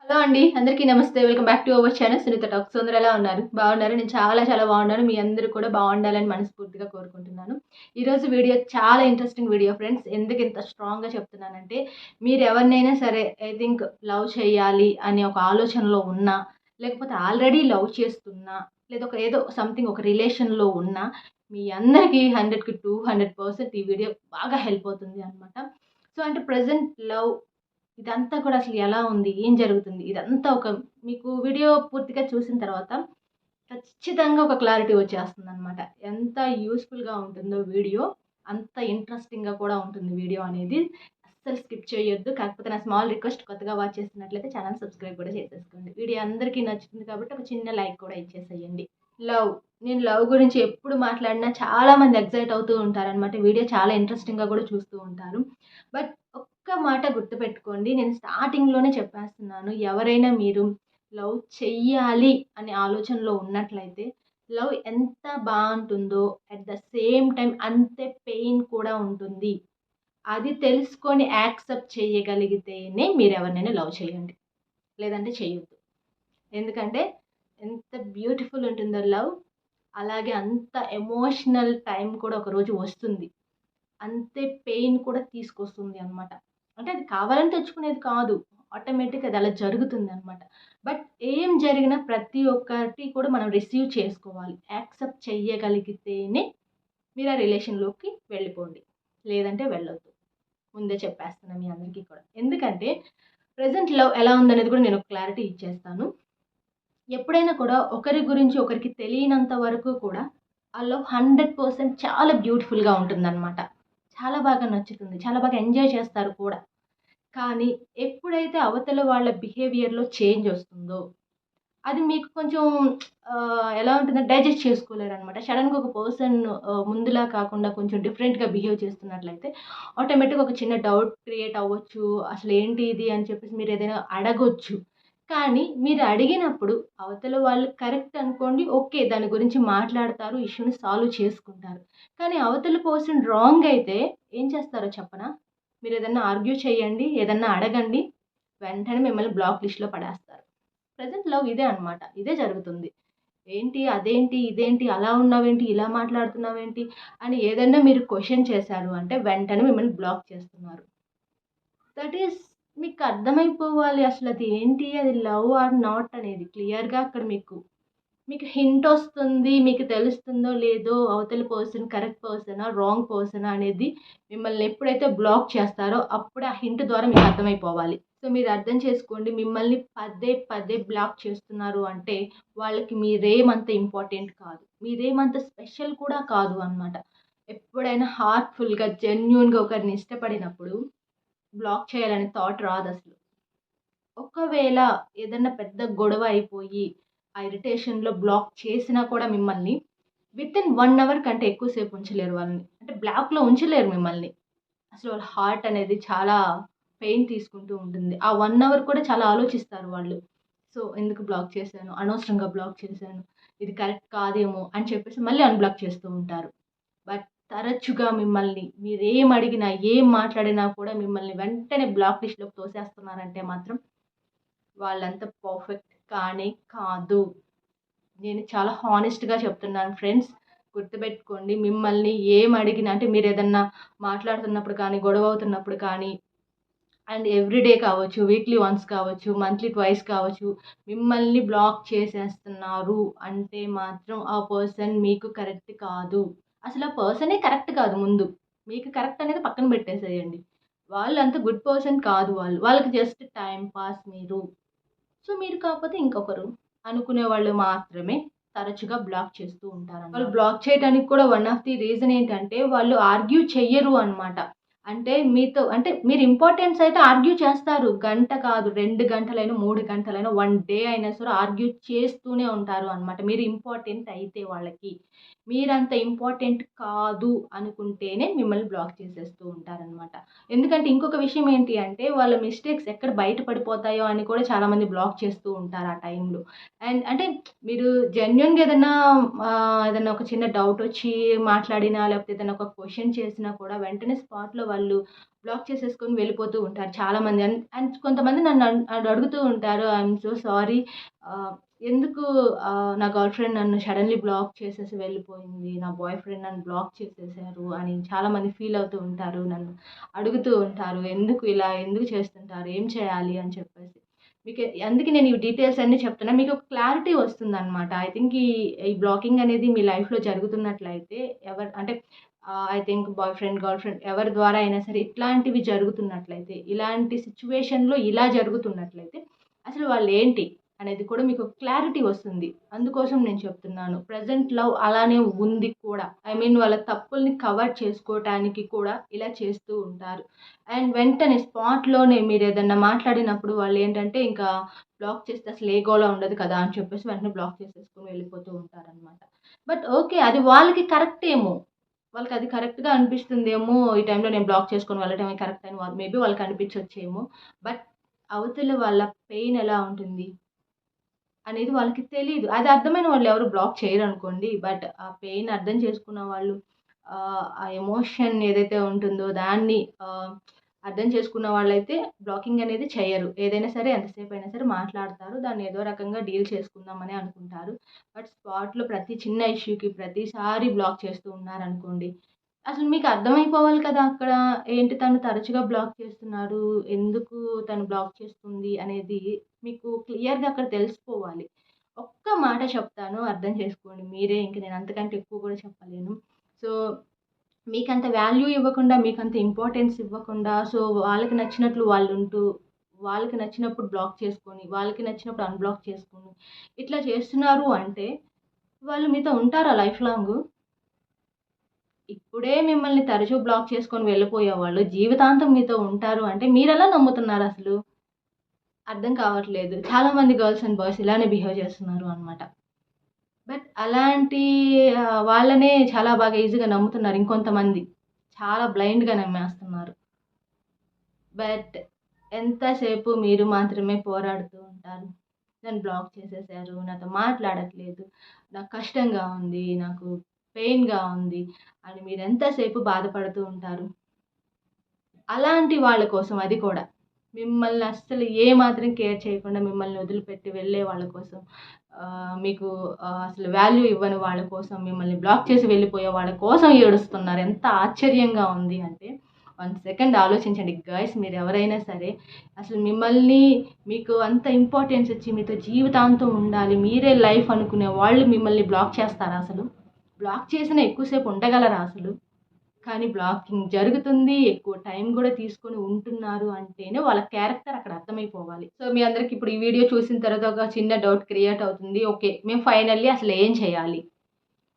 Hello అండి. అందరికీ నమస్తే. Welcome back to our channel Sunitha talks. అందరూ ఎలా ఉన్నారు? బాగున్నారా? నేను చాలా బాగున్నాను. మీ అందరూ కూడా బాగుండాలని మనస్ఫూర్తిగా కోరుకుంటున్నాను. ఈరోజు వీడియో చాలా ఇంట్రెస్టింగ్ వీడియో ఫ్రెండ్స్. ఎందుకు ఇంత స్ట్రాంగ్‌గా చెప్తున్నానంటే, మీరు ఎవరినైనా సరే ఐ థింక్ లవ్ చేయాలి అనే ఒక ఆలోచనలో ఉన్నా, లేకపోతే ఆల్రెడీ లవ్ చేస్తున్నా, లేదా ఏదో సంథింగ్ ఒక రిలేషన్‌లో ఉన్నా, మీ అందరికీ 100కి 200% ఈ వీడియో బాగా హెల్ప్ అవుతుంది అన్నమాట. సో, అంటే ప్రెజెంట్ లవ్ ఇదంతా కూడా అసలు ఎలా ఉంది? ఏం జరుగుతుంది? ఇదంతా మీకు వీడియో పూర్తిగా చూసిన తర్వాత ఖచ్చితంగా ఒక క్లారిటీ వచ్చేస్తుందనమాట. ఎంత యూజ్‌ఫుల్‌గా ఉంటుందో వీడియో, అంత ఇంట్రెస్టింగ్‌గా కూడా ఉంటుంది వీడియో అనేది. అస్సలు స్కిప్ చేయొద్దు. కాకపోతే నా స్మాల్ రిక్వెస్ట్ కొత్తగా వాచ్ చేస్తున్నట్లయితే ఛానెల్ సబ్స్క్రైబ్ కూడా చేసేసుకోండి. వీడియో అందరికీ నచ్చుతుంది కాబట్టి ఒక చిన్న లైక్ కూడా ఇచ్చేసేయండి. లవ్. నేను లవ్ గురించి ఎప్పుడు మాట్లాడినా చాలామంది ఎక్సైట్ అవుతూ ఉంటారనమాట. వీడియో చాలా ఇంట్రెస్టింగ్‌గా కూడా చూస్తూ ఉంటారు. బట్ ఒక్క మాట గుర్తుపెట్టుకోండి. నేను స్టార్టింగ్‌లోనే చెప్పేస్తున్నాను. ఎవరైనా మీరు లవ్ చెయ్యాలి అనే ఆలోచనలో ఉన్నట్లయితే, లవ్ ఎంత బావుంటుందో అట్ ద సేమ్ టైమ్ అంతే పెయిన్ కూడా ఉంటుంది. అది తెలుసుకొని యాక్సెప్ట్ చేయగలిగితేనే మీరెవరినైనా లవ్ చేయండి. లేదంటే చెయ్యొద్దు. ఎందుకంటే ఎంత బ్యూటిఫుల్ ఉంటుందో లవ్, అలాగే అంత ఎమోషనల్ టైం కూడా ఒకరోజు వస్తుంది. అంతే పెయిన్ కూడా తీసుకొస్తుంది అనమాట. అంటే అది కావాలని తెచ్చుకునేది కాదు. ఆటోమేటిక్‌గా అది అలా జరుగుతుందనమాట. బట్ ఏం జరిగినా ప్రతి ఒక్కటి కూడా మనం రిసీవ్ చేసుకోవాలి. యాక్సెప్ట్ చెయ్యగలిగితేనే మీరు ఆ రిలేషన్‌లోకి వెళ్ళిపోండి. లేదంటే వెళ్ళొద్దు. ముందే చెప్పేస్తున్నా మీ అందరికీ కూడా. ఎందుకంటే ప్రెజెంట్ లవ్ ఎలా ఉందనేది కూడా నేను ఒక క్లారిటీ ఇచ్చేస్తాను. ఎప్పుడైనా కూడా ఒకరి గురించి ఒకరికి తెలియనంత వరకు కూడా ఆ లవ్ 100% చాలా బ్యూటిఫుల్‌గా ఉంటుందనమాట. చాలా బాగా నచ్చుతుంది. చాలా బాగా ఎంజాయ్ చేస్తారు కూడా. కానీ ఎప్పుడైతే అవతల వాళ్ళ బిహేవియర్‌లో చేంజ్ ఒస్తుందో, అది మీకు కొంచెం ఎలా ఉంటుందంటే డైజెస్ట్ చేసుకోలేరనమాట. సడెన్‌గా ఒక పర్సన్ ముందులా కాకుండా కొంచెం డిఫరెంట్‌గా బిహేవ్ చేస్తున్నట్లయితే ఆటోమేటిక్‌గా ఒక చిన్న డౌట్ క్రియేట్ అవ్వచ్చు. అసలేంటి ఇది అని చెప్పేసి మీరేదైనా అడగొచ్చు. కానీ మీరు అడిగినప్పుడు అవతల వాళ్ళు కరెక్ట్ అనుకోండి. ఓకే. దాని గురించి మాట్లాడతారు. ఇష్యూని సాల్వ్ చేసుకుంటారు. కానీ అవతల పర్సన్ రాంగ్ అయితే ఏం చేస్తారో చెప్పనా? మీరేదన్నా ఆర్గ్యూ చేయండి. ఏదన్నా అడగండి. వెంటనే మిమ్మల్ని బ్లాక్ లిస్ట్‌లో పడేస్తారు. ప్రెజెంట్ లవ్ ఇదే అనమాట. ఇదే జరుగుతుంది. ఏంటి? అదేంటి? ఇదేంటి? అలా ఉన్నావేంటి? ఇలా మాట్లాడుతున్నావేంటి? అని ఏదన్నా మీరు క్వెషన్ చేశారు అంటే వెంటనే మిమ్మల్ని బ్లాక్ చేస్తున్నారు. దట్ ఈస్ మీకు అర్థమైపోవాలి అసలది ఏంటి? అది లవ్ ఆర్ నాట్ అనేది క్లియర్‌గా అక్కడ మీకు హింట్ ఒస్తుంది. మీకు తెలుస్తుందో లేదో అవతలి పర్సన్ కరెక్ట్ పర్సనా? రాంగ్ పర్సనా? అనేది మిమ్మల్ని ఎప్పుడైతే బ్లాక్ చేస్తారో అప్పుడే ఆ హింట్ ద్వారా మీకు అర్థమైపోవాలి. సో, మీరు అర్థం చేసుకోండి. మిమ్మల్ని పదే బ్లాక్ చేస్తున్నారు అంటే వాళ్ళకి మీరేమంత ఇంపార్టెంట్ కాదు. మీరేమంత స్పెషల్ కూడా కాదు అనమాట. ఎప్పుడైనా హార్ట్‌ఫుల్‌గా, జెన్యూన్‌గా ఒకరిని ఇష్టపడినప్పుడు బ్లాక్ చేయాలనే థాట్ రాదసలు. ఒకవేళ ఏదన్నా పెద్ద గొడవ అయిపోయి, ఆ ఇరిటేషన్‌లో బ్లాక్ చేసినా కూడా మిమ్మల్ని వితిన్ 1 అవర్ కంటే ఎక్కువ సేపు ఉంచలేరు వాళ్ళని. అంటే బ్లాక్‌లో ఉంచలేరు మిమ్మల్ని. అసలు వాళ్ళ హార్ట్ అనేది చాలా పెయిన్ తీసుకుంటూ ఉంటుంది. ఆ 1 అవర్ కూడా చాలా ఆలోచిస్తారు వాళ్ళు. సో, ఎందుకు బ్లాక్ చేశాను? అనవసరంగా బ్లాక్ చేశాను. ఇది కరెక్ట్ కాదేమో అని చెప్పేసి మళ్ళీ అన్‌బ్లాక్ చేస్తూ ఉంటారు. బట్ తరచుగా మిమ్మల్ని మీరేం అడిగినా, ఏం మాట్లాడినా కూడా మిమ్మల్ని వెంటనే బ్లాక్ లిస్ట్‌లోకి తోసేస్తున్నారంటే మాత్రం వాళ్ళంత పర్ఫెక్ట్ కానే కాదు. నేను చాలా హానెస్ట్‌గా చెప్తున్నాను ఫ్రెండ్స్. గుర్తుపెట్టుకోండి మిమ్మల్ని ఏం అడిగినా అంటే మీరేదన్నా మాట్లాడుతున్నప్పుడు కానీ, గొడవ అవుతున్నప్పుడు కానీ అండ్ ఎవ్రీ డే కావచ్చు, వీక్లీ వన్స్ కావచ్చు, మంత్లీ ట్వైస్ కావచ్చు, మిమ్మల్ని బ్లాక్ చేసేస్తున్నారు అంటే మాత్రం ఆ పర్సన్ మీకు కరెక్ట్ కాదు. అసలు ఆ పర్సనే కరెక్ట్ కాదు ముందు. మీకు కరెక్ట్ అనేది పక్కన పెట్టేసేయండి. వాళ్ళు అంత గుడ్ పర్సన్ కాదు వాళ్ళు. వాళ్ళకి జస్ట్ టైమ్ పాస్ మీరు. సో, మీరు కాకపోతే ఇంకొకరు అనుకునేవాళ్ళు మాత్రమే తరచుగా బ్లాక్ చేస్తూ ఉంటారనమాట. వాళ్ళు బ్లాక్ చేయడానికి కూడా వన్ ఆఫ్ ది రీజన్ ఏంటంటే, వాళ్ళు ఆర్గ్యూ చెయ్యరు అనమాట. అంటే మీతో అంటే మీరు ఇంపార్టెన్స్ అయితే ఆర్గ్యూ చేస్తారు. గంట కాదు, 2 గంటలైనా, 3 గంటలైనా, 1 డే అయినా సరే ఆర్గ్యూ చేస్తూనే ఉంటారు అనమాట. మీరు ఇంపార్టెంట్ అయితే వాళ్ళకి. మీరంత ఇంపార్టెంట్ కాదు అనుకుంటేనే మిమ్మల్ని బ్లాక్ చేసేస్తూ ఉంటారనమాట. ఎందుకంటే ఇంకొక విషయం ఏంటి అంటే వాళ్ళ మిస్టేక్స్ ఎక్కడ బయట పడిపోతాయో అని కూడా చాలామంది బ్లాక్ చేస్తూ ఉంటారు ఆ టైంలో. అండ్ అంటే మీరు జెన్యూన్‌గా ఏదన్నా ఒక చిన్న డౌట్ వచ్చి మాట్లాడినా లేకపోతే ఏదైనా ఒక క్వెషన్ చేసినా కూడా వెంటనే స్పాట్‌లో వాళ్ళు బ్లాక్ చేసేసుకొని వెళ్ళిపోతూ ఉంటారు చాలామంది. అండ్ కొంతమంది నన్ను అడుగుతూ ఉంటారు, ఐయామ్ సో సారీ, ఎందుకు నా గర్ల్ ఫ్రెండ్ నన్ను సడన్‌లీ బ్లాక్ చేసేసి వెళ్ళిపోయింది. నా బాయ్ ఫ్రెండ్ నన్ను బ్లాక్ చేసేసారు అని చాలామంది ఫీల్ అవుతూ ఉంటారు. నన్ను అడుగుతూ ఉంటారు. ఎందుకు చేస్తుంటారు? ఏం చేయాలి? అని చెప్పేసి. అందుకే నేను ఈ డీటెయిల్స్ అన్నీ చెప్తున్నా. మీకు ఒక క్లారిటీ వస్తుందనమాట. ఐ థింక్ ఈ ఈ బ్లాకింగ్ అనేది మీ లైఫ్‌లో జరుగుతున్నట్లయితే అంటే I think boy friend, girl friend ఎవరి ద్వారా అయినా సరే ఇట్లాంటివి జరుగుతున్నట్లయితే, ఇలాంటి సిట్యుయేషన్‌లో ఇలా జరుగుతున్నట్లయితే అసలు వాళ్ళేంటి అనేది కూడా మీకు క్లారిటీ వస్తుంది. అందుకోసం నేను చెప్తున్నాను. ప్రెజెంట్ లవ్ అలానే ఉంది కూడా. ఐ మీన్ వాళ్ళ తప్పుల్ని కవర్ చేసుకోవటానికి కూడా ఇలా చేస్తూ ఉంటారు. అండ్ వెంటనే స్పాట్‌లోనే మీరేదన్నా మాట్లాడినప్పుడు వాళ్ళేంటంటే ఇంకా బ్లాక్ చేస్తే అసలు ఏ గోల ఉండదు కదా అని చెప్పేసి వెంటనే బ్లాక్ చేసేసుకొని వెళ్ళిపోతూ ఉంటారనమాట. But okay. అది వాళ్ళకి కరెక్ట్ ఏమో. వాళ్ళకది కరెక్ట్‌గా అనిపిస్తుందేమో, ఈ టైంలో నేను బ్లాక్ చేసుకొని వెళ్ళడమే కరెక్ట్ అని మేబీ వాళ్ళకి అనిపించొచ్చేమో. బట్ అవతల వాళ్ళ పెయిన్ ఎలా ఉంటుంది అనేది వాళ్ళకి తెలీదు. అది అర్థమైన వాళ్ళు ఎవరు బ్లాక్ చేయరనుకోండి. బట్ ఆ పెయిన్ అర్థం చేసుకున్న వాళ్ళు, ఆ ఎమోషన్ ఏదైతే ఉంటుందో దాన్ని అర్థం చేసుకున్న వాళ్ళైతే బ్లాకింగ్ అనేది చెయ్యరు. ఏదైనా సరే ఎంతసేపయినా సరే మాట్లాడతారు. దాన్ని ఏదో రకంగా డీల్ చేసుకుందామనే అనుకుంటారు. బట్ స్పాట్‌లో ప్రతి చిన్న ఇష్యూకి ప్రతిసారి బ్లాక్ చేస్తూ ఉన్నారనుకోండి, అసలు మీకు అర్థమైపోవాలి కదా! అక్కడ ఏంటి తను తరచుగా బ్లాక్ చేస్తున్నారు, ఎందుకు తను బ్లాక్ చేస్తుంది అనేది మీకు క్లియర్‌గా అక్కడ తెలిసిపోవాలి. ఒక్క మాట చెప్తాను, అర్థం చేసుకోండి మీరే. ఇంక నేను అంతకంటే ఎక్కువ కూడా చెప్పలేను. సో, మీకంత వాల్యూ ఇవ్వకుండా, మీకంత ఇంపార్టెన్స్ ఇవ్వకుండా, సో, వాళ్ళకి నచ్చినట్లు వాళ్ళుంటూ, వాళ్ళకి నచ్చినప్పుడు బ్లాక్ చేసుకొని, వాళ్ళకి నచ్చినప్పుడు అన్‌బ్లాక్ చేసుకొని, ఇట్లా చేస్తున్నారు అంటే, వాళ్ళు మీతో ఉంటారా లైఫ్ లాంగు? ఇప్పుడే మిమ్మల్ని తరచూ బ్లాక్ చేసుకొని వెళ్ళిపోయేవాళ్ళు జీవితాంతం మీతో ఉంటారు అంటే మీరెలా నమ్ముతున్నారసలు? అర్థం కావట్లేదు. చాలా మంది గర్ల్స్ అండ్ బాయ్స్ ఇలానే బిహేవ్ చేస్తున్నారు అనమాట. బట్ అలాంటి వాళ్ళనే చాలా బాగా ఈజీగా నమ్ముతున్నారు ఇంకొంతమంది. చాలా బ్లైండ్‌గా నమ్మేస్తున్నారు. బట్ ఎంతసేపు మీరు మాత్రమే పోరాడుతూ ఉంటారు. నన్ను బ్లాక్ చేసేసారు, నాతో మాట్లాడట్లేదు, నాకు కష్టంగా ఉంది, నాకు పెయిన్‌గా ఉంది అని మీరెంతసేపు బాధపడుతూ ఉంటారు. అలాంటి వాళ్ళ కోసం అది కూడా. మిమ్మల్ని అస్సలు ఏ మాత్రం కేర్ చేయకుండా మిమ్మల్ని వదిలిపెట్టి వెళ్ళే వాళ్ళ కోసం, మీకు అసలు వాల్యూ ఇవ్వని వాళ్ళ కోసం, మిమ్మల్ని బ్లాక్ చేసి వెళ్ళిపోయే వాళ్ళ కోసం ఏడుస్తున్నారు. ఎంత ఆశ్చర్యంగా ఉంది అంటే, 1 సెకండ్ ఆలోచించండి గైస్, మీరెవరైనా సరే అసలు మిమ్మల్ని, మీకు అంత ఇంపార్టెన్స్ ఇచ్చి మీతో జీవితాంతం ఉండాలి, మీరే లైఫ్ అనుకునే వాళ్ళు మిమ్మల్ని బ్లాక్ చేస్తారా అసలు? బ్లాక్ చేసినా ఎక్కువ సేపు ఉండగలరా అసలు? కానీ బ్లాకింగ్ జరుగుతుంది. ఎక్కువ టైం గూడా తీసుకొని ఉంటున్నారు అంటేనే వాళ్ళ క్యారెక్టర్ అక్కడ అర్థమైపోవాలి. సో, మీ అందరికి ఇప్పుడు ఈ వీడియో చూసిన తర్వాత ఒక చిన్న డౌట్ క్రియేట్ అవుతుంది. ఓకే. మేము ఫైనల్లీ అసలు ఏం చేయాలి?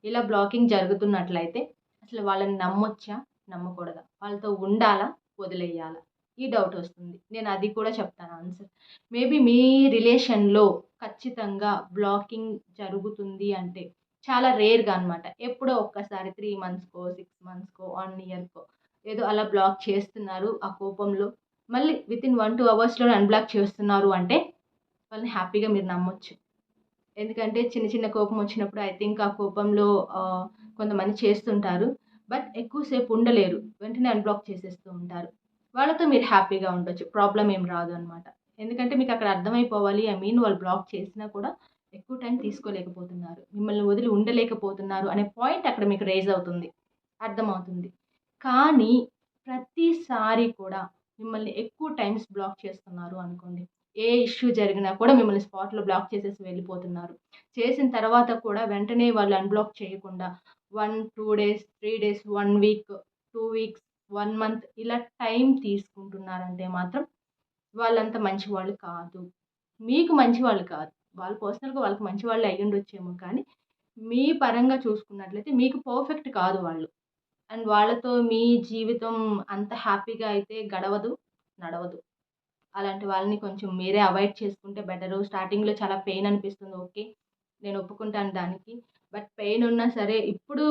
ఇలా బ్లాకింగ్ జరుగుతున్నట్లయితే అసలు వాళ్ళని నమ్మొచ్చా? నమ్మకూడదా? వాళ్ళతో ఉండాలా? వదిలేయాలా? ఈ డౌట్ వస్తుంది. నేను అది కూడా చెప్తాను ఆన్సర్. మేబీ మీ రిలేషన్‌లో ఖచ్చితంగా బ్లాకింగ్ జరుగుతుంది అంటే చాలా రేర్‌గా అనమాట. ఎప్పుడో ఒక్కసారి 3 మంత్స్‌కో, 6 మంత్స్‌కో, 1 ఇయర్‌కో ఏదో అలా బ్లాక్ చేస్తున్నారు. ఆ కోపంలో మళ్ళీ వితిన్ 1, 2 అవర్స్‌లోనే అన్‌బ్లాక్ చేస్తున్నారు అంటే వాళ్ళని హ్యాపీగా మీరు నమ్మొచ్చు. ఎందుకంటే చిన్న చిన్న కోపం వచ్చినప్పుడు ఐ థింక్ ఆ కోపంలో కొంతమంది చేస్తుంటారు. బట్ ఎక్కువ సేపు ఉండలేరు. వెంటనే అన్‌బ్లాక్ చేసేస్తూ ఉంటారు. వాళ్ళతో మీరు హ్యాపీగా ఉండొచ్చు. ప్రాబ్లమ్ ఏం రాదు అనమాట. ఎందుకంటే మీకు అక్కడ అర్థమైపోవాలి. ఐ మీన్ వాళ్ళు బ్లాక్ చేసినా కూడా ఎక్కువ టైం తీసుకోలేకపోతున్నారు. మిమ్మల్ని వదిలి ఉండలేకపోతున్నారు అనే పాయింట్ అక్కడ మీకు రైజ్ అవుతుంది. అర్థమవుతుంది. కానీ ప్రతిసారి కూడా మిమ్మల్ని ఎక్కువ టైమ్స్ బ్లాక్ చేస్తున్నారు అనుకోండి. ఏ ఇష్యూ జరిగినా కూడా మిమ్మల్ని స్పాట్‌లో బ్లాక్ చేసేసి వెళ్ళిపోతున్నారు. చేసిన తర్వాత కూడా వెంటనే వాళ్ళు అన్‌బ్లాక్ చేయకుండా 1, 2 days, 3 days, 1 week, 2 weeks, 1 month ఇలా టైం తీసుకుంటున్నారంటే మాత్రం వాళ్ళంత మంచివాళ్ళు కాదు. మీకు మంచివాళ్ళు కాదు. వాళ్ళు పర్సనల్‌గా వాళ్ళకి మంచివాళ్ళే అయ్యుండొచ్చేమో కానీ, మీ పరంగా చూసుకున్నట్లయితే మీకు పర్ఫెక్ట్ కాదు వాళ్ళు. అండ్ వాళ్ళతో మీ జీవితం అంత హ్యాపీగా అయితే గడవదు, నడవదు. అలాంటి వాళ్ళని కొంచెం మీరే అవాయిడ్ చేసుకుంటే బెటరు. స్టార్టింగ్‌లో చాలా పెయిన్ అనిపిస్తుంది. ఓకే. నేను ఒప్పుకుంటాను దానికి. బట్ పెయిన్ ఉన్నా సరే ఇప్పుడు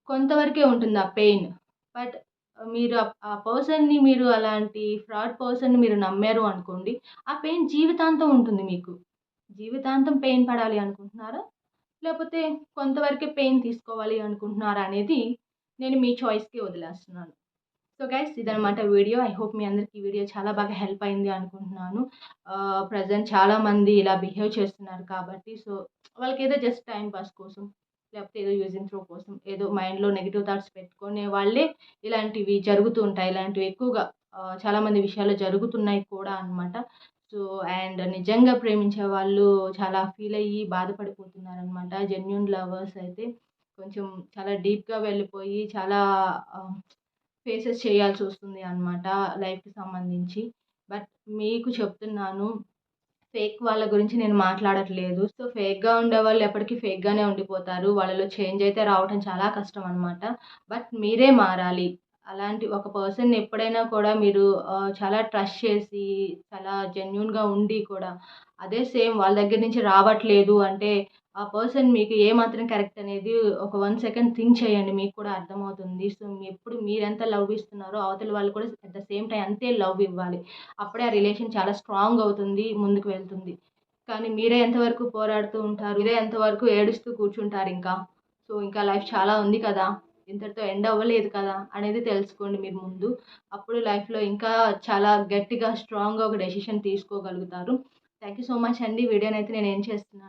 కొంతవరకే ఉంటుంది ఆ పెయిన్. బట్ మీరు ఆ పర్సన్‌ని, మీరు అలాంటి ఫ్రాడ్ పర్సన్‌ని మీరు నమ్మారు అనుకోండి. ఆ పెయిన్ జీవితాంతం ఉంటుంది మీకు. జీవితాంతం పెయిన్ పడాలి అనుకుంటున్నారా? లేపోతే కొంతవరకే పెయిన్ తీసుకోవాలి అనుకుంటున్నారా అనేది నేను మీ చాయిస్‌కే వదిలేస్తున్నాను. సో గైస్ ఇదనమాట వీడియో. ఐ హోప్ మీ అందరికి ఈ వీడియో చాలా బాగా హెల్ప్ అయింది అనుకుంటున్నాను. ప్రెజెంట్ చాలామంది ఇలా బిహేవ్ చేస్తున్నారు కాబట్టి సో వాళ్ళకేదో జస్ట్ టైం పాస్ కోసం లేకపోతే ఏదో యూజింగ్ త్రో కోసం ఏదో మైండ్లో నెగిటివ్ థాట్స్ పెట్టుకునే వాళ్ళే ఇలాంటివి జరుగుతూ ఉంటాయి. ఇలాంటివి ఎక్కువగా చాలామంది విషయాల్లో జరుగుతున్నాయి కూడా అనమాట. సో అండ్ నిజంగా ప్రేమించే వాళ్ళు చాలా ఫీల్ అయ్యి బాధపడిపోతున్నారనమాట. జెన్యూన్ లవర్స్ అయితే కొంచెం చాలా డీప్‌గా వెళ్ళిపోయి చాలా ఫేసెస్ చేయాల్సొస్తుంది అనమాట లైఫ్‌కి సంబంధించి. బట్ మీకు చెప్తున్నాను, ఫేక్ వాళ్ళ గురించి నేను మాట్లాడట్లేదు. సో, ఫేక్‌గా ఉండేవాళ్ళు ఎప్పటికీ ఫేక్‌గానే ఉండిపోతారు. వాళ్ళలో చేంజ్ అయితే రావటం చాలా కష్టం అనమాట. బట్ మీరే మారాలి. అలాంటి ఒక పర్సన్‌ని ఎప్పుడైనా కూడా మీరు చాలా ట్రస్ట్ చేసి, చాలా జెన్యూన్‌గా ఉండి కూడా అదే సేమ్ వాళ్ళ దగ్గర నుంచి రావట్లేదు అంటే, ఆ పర్సన్ మీకు ఏమాత్రం కరెక్ట్ అనేది ఒక 1 సెకండ్ థింక్ చేయండి. మీకు కూడా అర్థమవుతుంది. సో, ఎప్పుడు మీరెంత లవ్ ఇస్తున్నారో అవతల వాళ్ళు కూడా అట్ ద సేమ్ టైమ్ అంతే లవ్ ఇవ్వాలి. అప్పుడే ఆ రిలేషన్ చాలా స్ట్రాంగ్ అవుతుంది. ముందుకు వెళ్తుంది. కానీ మీరే ఎంతవరకు పోరాడుతూ ఉంటారు? మీరే ఎంతవరకు ఏడుస్తూ కూర్చుంటారింకా? సో, ఇంకా లైఫ్ చాలా ఉంది కదా! ఇంతటితో ఎండ్ అవ్వలేదు కదా! అనేది తెలుసుకోండి మీరు ముందు. అప్పుడు లైఫ్‌లో ఇంకా చాలా గట్టిగా, స్ట్రాంగ్‌గా ఒక డెసిషన్ తీసుకోగలుగుతారు. థాంక్ యూ సో మచ్ అండి. వీడియోనైతే నేను ఎండ్ చేస్తున్నాను.